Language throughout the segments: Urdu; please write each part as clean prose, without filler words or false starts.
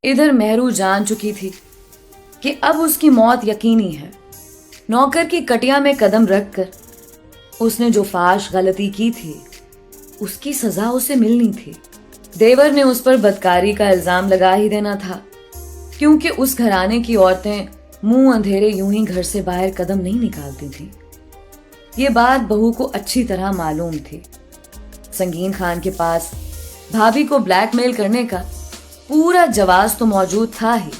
ادھر مہرو جان چکی تھی کہ اب اس کی موت یقینی ہے۔ نوکر کی کٹیا میں قدم رکھ کر اس نے جو فاش غلطی کی تھی اس کی سزا اسے ملنی تھی۔ دیور نے اس پر بدکاری کا الزام لگا ہی دینا تھا، کیونکہ اس گھرانے کی عورتیں منہ اندھیرے یوں ہی گھر سے باہر قدم نہیں نکالتی تھیں۔ یہ بات بہو کو اچھی طرح معلوم تھی۔ سنگین خان کے پاس بھابھی کو بلیک میل کرنے کا پورا جواز تو موجود تھا ہی۔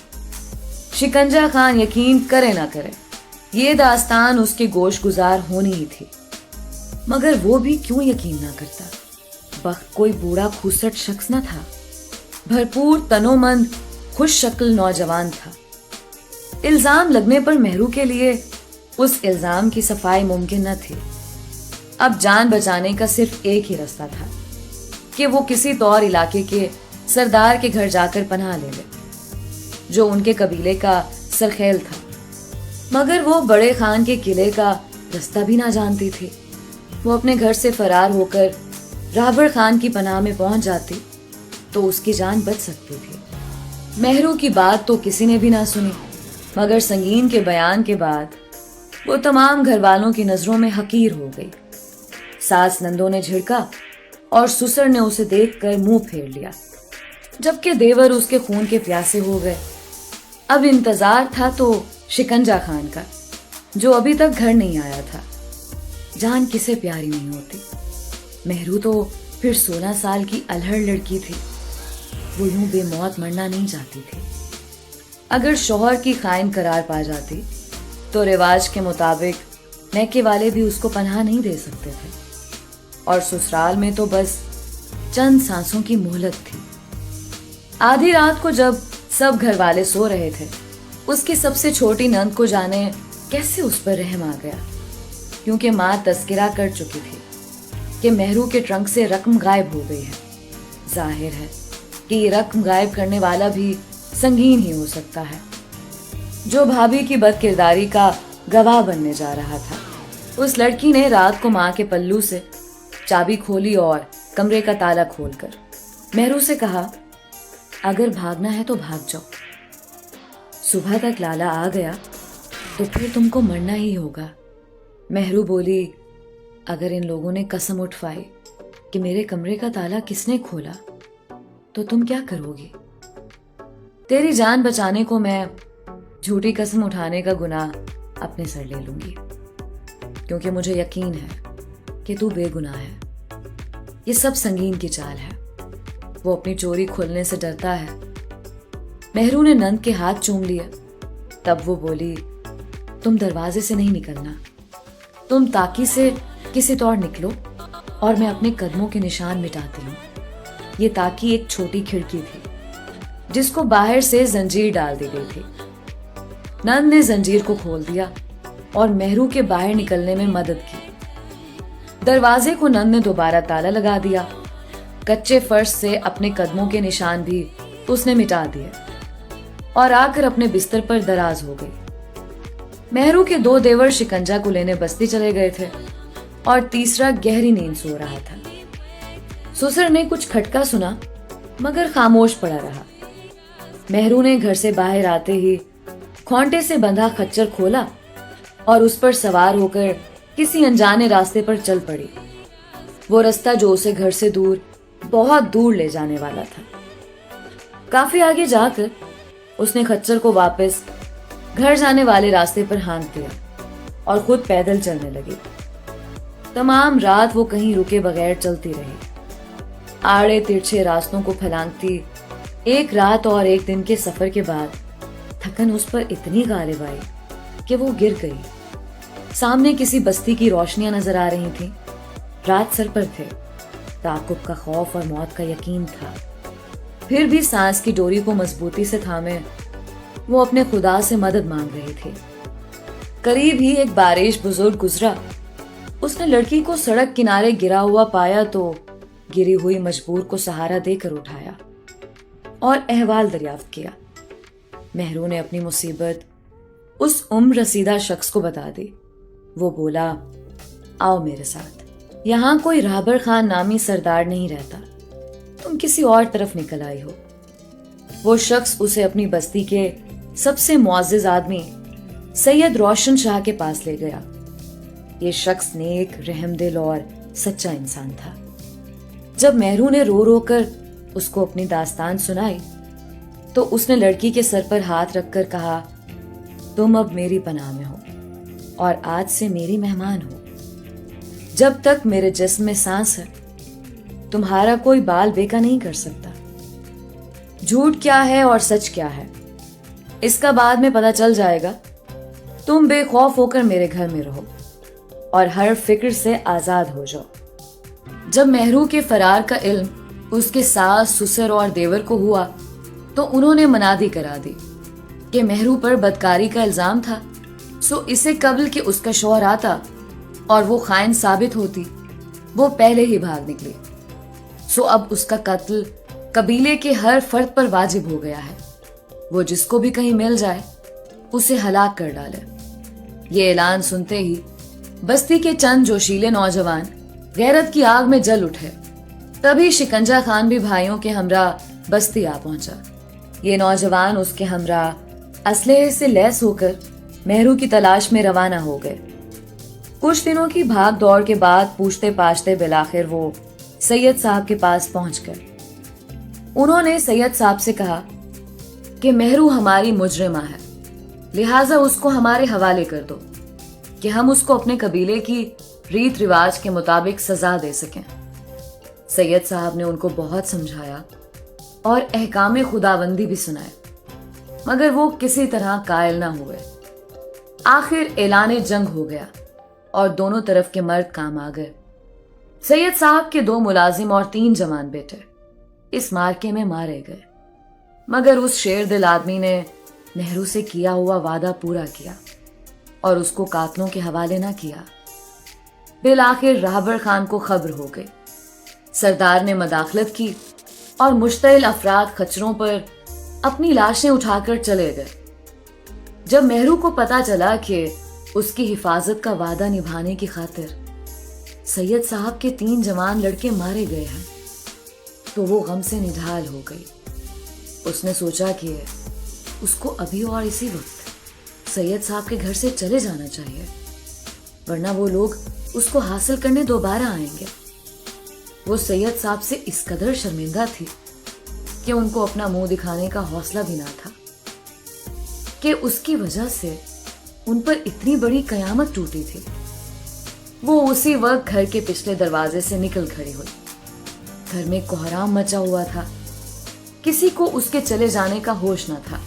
شکنجہ خان یقین کرے نہ کرے، یہ داستان اس کے گوش گزار ہونی ہی تھی، مگر وہ بھی کیوں یقین نہ کرتا؟ بخت کوئی بوڑھا کھوسٹ شخص نہ تھا، بھرپور تنو مند خوش شکل نوجوان تھا۔ الزام لگنے پر مہرو کے لیے اس الزام کی صفائی ممکن نہ تھی۔ اب جان بچانے کا صرف ایک ہی رستہ تھا کہ وہ کسی طور علاقے کے سردار کے گھر جا کر پناہ لے لے، جو ان کے قبیلے کا سرخیل تھا، مگر وہ بڑے خان کے قلعے کا رستہ بھی نہ جانتی تھی۔ وہ اپنے گھر سے فرار ہو کر رابر خان کی پناہ میں پہنچ جاتی تو اس کی جان بچ سکتی تھی۔ مہرو کی بات تو کسی نے بھی نہ سنی، مگر سنگین کے بیان کے بعد وہ تمام گھر والوں کی نظروں میں حقیر ہو گئی۔ ساس نندوں نے جھڑکا اور سسر نے اسے دیکھ کر منہ پھیر لیا، جبکہ دیور اس کے خون کے پیاسے ہو گئے۔ اب انتظار تھا تو شکنجہ خان کا، جو ابھی تک گھر نہیں آیا تھا۔ جان کسے پیاری نہیں ہوتی؟ مہرو تو پھر 16 سال کی الہڑ لڑکی تھی، وہ یوں بے موت مرنا نہیں چاہتی تھی۔ اگر شوہر کی خائن قرار پا جاتی تو رواج کے مطابق میکے والے بھی اس کو پناہ نہیں دے سکتے تھے، اور سسرال میں تو بس چند سانسوں کی مہلت تھی۔ آدھی رات کو جب سب گھر والے سو رہے تھے، اس کی سب سے چھوٹی نند کو جانے کیسے اس پر رحم آ گیا، کیونکہ ماں تذکرہ کر چکی تھی کہ مہرو کے ٹرنک سے رقم غائب ہو گئی ہے۔ ظاہر ہے کہ یہ رقم غائب کرنے والا بھی سنگین ہی ہو سکتا ہے، جو بھابھی کی بد کرداری کا گواہ بننے جا رہا تھا۔ اس لڑکی نے رات کو ماں کے پلو سے چابی کھولی اور کمرے کا تالا کھول کر مہرو سے کہا، اگر بھاگنا ہے تو بھاگ جاؤ، صبح تک لالا آ گیا تو پھر تم کو مرنا ہی ہوگا۔ مہرو بولی، اگر ان لوگوں نے قسم اٹھوائی کہ میرے کمرے کا تالا کس نے کھولا تو تم کیا کرو گی؟ تیری جان بچانے کو میں جھوٹی قسم اٹھانے کا گناہ اپنے سر لے لوں گی، کیونکہ مجھے یقین ہے کہ تو بے گناہ ہے۔ یہ سب سنگین کی چال ہے، وہ اپنی چوری کھولنے سے ڈرتا ہے۔ مہرو نے نند کے ہاتھ چوم لیا، تب وہ بولی، تم دروازے سے نہیں نکلنا، تم تاکی سے کسی طور نکلو اور میں اپنے قدموں کے نشان مٹاتی ہوں۔ یہ تاکی ایک چھوٹی کھڑکی تھی جس کو باہر سے زنجیر ڈال دی گئی تھی۔ نند نے زنجیر کو کھول دیا اور مہرو کے باہر نکلنے میں مدد کی۔ دروازے کو نند نے دوبارہ تالا لگا دیا۔ کچے فرش سے اپنے قدموں کے نشان بھی اس نے مٹا دیے اور آ کر اپنے بستر پر دراز ہو گئی۔ مہرو کے 2 دیور شکنجہ کو لینے بستی چلے گئے تھے اور تیسرا گہری نیند سو رہا تھا۔ سسر نے کچھ کھٹکا سنا مگر خاموش پڑا رہا۔ مہرو نے گھر سے باہر آتے ہی کھونٹے سے بندھا خچر کھولا اور اس پر سوار ہو کر کسی انجانے راستے پر چل پڑی، وہ رستہ جو اسے گھر سے دور، بہت دور لے جانے والا تھا۔ کافی آگے جا کر اس نے خچر کو واپس گھر جانے والے راستے پر ہانک دیا اور خود پیدل چلنے لگی۔ تمام رات وہ کہیں رکے بغیر چلتی رہی، آڑے ترچھے راستوں کو پھلانگتی۔ ایک رات اور ایک دن کے سفر کے بعد تھکن اس پر اتنی غالب آئی کہ وہ گر گئی۔ سامنے کسی بستی کی روشنیاں نظر آ رہی تھیں، رات سر پر تھے، تعاقب کا خوف اور موت کا یقین تھا۔ پھر بھی سانس کی ڈوری کو مضبوطی سے تھامے وہ اپنے خدا سے مدد مانگ رہی تھی۔ قریب ہی ایک بارش بزرگ گزرا، اس نے لڑکی کو سڑک کنارے گرا ہوا پایا تو گری ہوئی مجبور کو سہارا دے کر اٹھایا اور احوال دریافت کیا۔ مہرو نے اپنی مصیبت اس عمر رسیدہ شخص کو بتا دی۔ وہ بولا، آؤ میرے ساتھ، یہاں کوئی رابر خان نامی سردار نہیں رہتا، تم کسی اور طرف نکل آئی ہو۔ وہ شخص اسے اپنی بستی کے سب سے معزز آدمی سید روشن شاہ کے پاس لے گیا۔ یہ شخص نیک، رحم دل اور سچا انسان تھا۔ جب مہرو نے رو رو کر اس کو اپنی داستان سنائی تو اس نے لڑکی کے سر پر ہاتھ رکھ کر کہا، تم اب میری پناہ میں ہو اور آج سے میری مہمان ہو۔ جب تک میرے جسم میں سانس ہے تمہارا کوئی بال بیکا نہیں کر سکتا۔ جھوٹ کیا ہے اور سچ کیا ہے اس کا بعد میں پتہ چل جائے گا۔ تم بے خوف ہو کر میرے گھر میں رہو اور ہر فکر سے آزاد ہو جاؤ۔ جب مہرو کے فرار کا علم اس کے ساس، سسر اور دیور کو ہوا تو انہوں نے منادی کرا دی کہ مہرو پر بدکاری کا الزام تھا، سو اسے قبل کہ اس کا شوہر آتا اور وہ خائن ثابت ہوتی وہ پہلے ہی بھاگ نکلی، سو اب اس کا قتل قبیلے کے ہر فرد پر واجب ہو گیا ہے۔ وہ جس کو بھی کہیں مل جائے اسے ہلاک کر ڈالے۔ یہ اعلان سنتے ہی بستی کے چند جوشیلے نوجوان غیرت کی آگ میں جل اٹھے۔ تبھی شکنجہ خان بھی بھائیوں کے ہمراہ بستی آ پہنچا۔ یہ نوجوان اس کے ہمراہ اسلحے سے لیس ہو کر مہرو کی تلاش میں روانہ ہو گئے۔ کچھ دنوں کی بھاگ دوڑ کے بعد پوچھتے پاچھتے بالآخر وہ سید صاحب کے پاس پہنچ گئے۔ انہوں نے سید صاحب سے کہا کہ مہرو ہماری مجرمہ ہے، لہٰذا اس کو ہمارے حوالے کر دو کہ ہم اس کو اپنے قبیلے کی ریت رواج کے مطابق سزا دے سکیں۔ سید صاحب نے ان کو بہت سمجھایا اور احکام خداوندی بھی سنائے، مگر وہ کسی طرح قائل نہ ہوئے۔ آخر اعلان جنگ ہو گیا اور دونوں طرف کے مرد کام آ گئے۔ سید صاحب کے 2 ملازم اور 3 جوان بیٹے اس مارکے میں مارے گئے، مگر اس شیر دل آدمی نے مہرو سے کیا ہوا وعدہ پورا کیا اور اس کو قاتلوں کے حوالے نہ کیا۔ بالآخر راہبر خان کو خبر ہو گئی۔ سردار نے مداخلت کی اور مشتعل افراد خچروں پر اپنی لاشیں اٹھا کر چلے گئے۔ جب مہرو کو پتا چلا کہ اس کی حفاظت کا وعدہ نبھانے کی خاطر سید صاحب کے 3 جوان لڑکے مارے گئے ہیں تو وہ غم سے نڈھال ہو گئی۔ اس نے سوچا کہ اس کو ابھی اور اسی وقت سید صاحب کے گھر سے چلے جانا چاہیے، ورنہ وہ لوگ اس کو حاصل کرنے دوبارہ آئیں گے۔ وہ سید صاحب سے اس قدر شرمندہ تھی کہ ان کو اپنا منہ دکھانے کا حوصلہ بھی نہ تھا کہ اس کی وجہ سے ان پر اتنی بڑی قیامت ٹوٹی تھی۔ وہ اسی وقت گھر کے پچھلے دروازے سے نکل کھڑی ہوئی۔ گھر میں کوہرام مچا ہوا تھا، کسی کو اس کے چلے جانے کا ہوش نہ تھا۔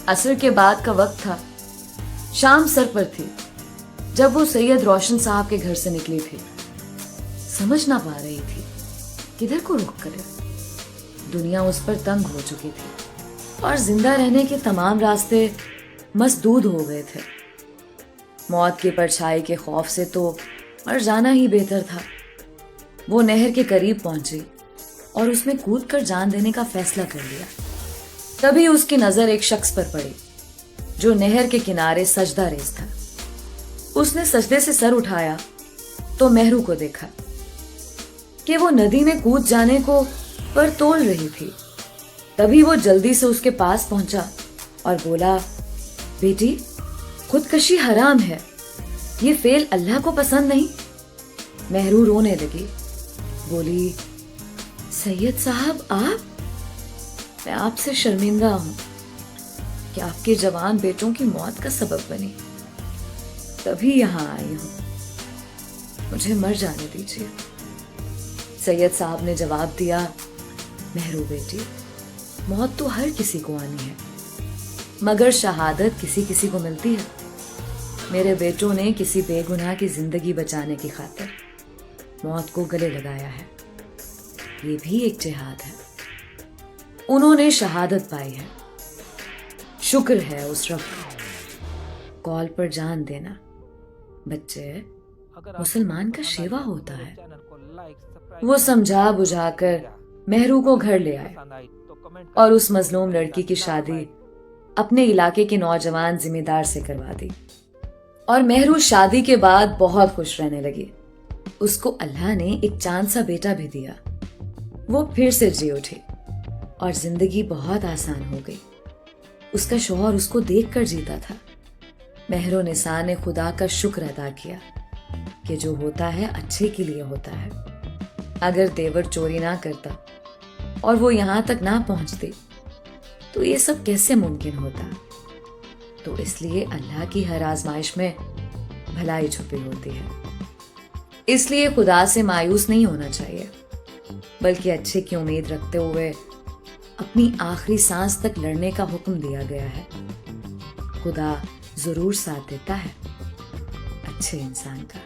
عصر کے بعد کا وقت تھا، شام سر پر تھی جب وہ سید روشن صاحب کے گھر سے نکلی تھی۔ سمجھ نہ پا رہی تھی کدھر کو رخ کرے۔ دنیا اس پر تنگ ہو چکی تھی اور زندہ رہنے کے تمام راستے مسدود ہو گئے تھے۔ موت کی پرچھائی کے خوف سے تو مر جانا ہی بہتر تھا۔ وہ نہر کے قریب پہنچی اور اس میں کود کر جان دینے کا فیصلہ کر لیا۔ تبھی اس کی نظر ایک شخص پر پڑی جو نہر کے کنارے سجدہ ریز تھا۔ اس نے سجدے سے سر اٹھایا تو مہرو کو دیکھا کہ وہ ندی میں کود جانے کو پر تول رہی تھی۔ تبھی وہ جلدی سے اس کے پاس پہنچا اور بولا، بیٹی خودکشی حرام ہے، یہ فعل اللہ کو پسند نہیں۔ مہرو رونے لگی، بولی، سید صاحب آپ، میں آپ سے شرمندہ ہوں کہ آپ کے جوان بیٹوں کی موت کا سبب بنی، تبھی یہاں آئی ہوں، مجھے مر جانے دیجیے۔ سید صاحب نے جواب دیا، مہرو بیٹی، موت تو ہر کسی کو آنی ہے، مگر شہادت کسی کسی کو ملتی ہے۔ میرے بیٹوں نے کسی بے گناہ کی زندگی بچانے کی خاطر موت کو گلے لگایا ہے، یہ بھی ایک جہاد ہے۔ انہوں نے شہادت پائی ہے، شکر ہے اس رب کا۔ کال پر جان دینا بچے مسلمان کا شیوا ہوتا ہے۔ وہ سمجھا بجھا کر مہرو کو گھر لے آئے اور اس مظلوم لڑکی کی شادی اپنے علاقے کے نوجوان ذمہ دار سے کروا دی، اور مہرو شادی کے بعد بہت خوش رہنے لگی۔ اس کو اللہ نے ایک چاند سا بیٹا بھی دیا۔ وہ پھر سے جی اٹھی اور زندگی بہت آسان ہو گئی۔ اس کا شوہر اس کو دیکھ کر جیتا تھا۔ مہر و نساء نے خدا کا شکر ادا کیا کہ جو ہوتا ہے اچھے کے لیے ہوتا ہے۔ اگر دیور چوری نہ کرتا اور وہ یہاں تک نہ پہنچتے تو یہ سب کیسے ممکن ہوتا؟ تو اس لیے اللہ کی ہر آزمائش میں بھلائی چھپی ہوتی ہے۔ اس لیے خدا سے مایوس نہیں ہونا چاہیے، بلکہ اچھے کی امید رکھتے ہوئے اپنی آخری سانس تک لڑنے کا حکم دیا گیا ہے۔ خدا ضرور ساتھ دیتا ہے اچھے انسان کا۔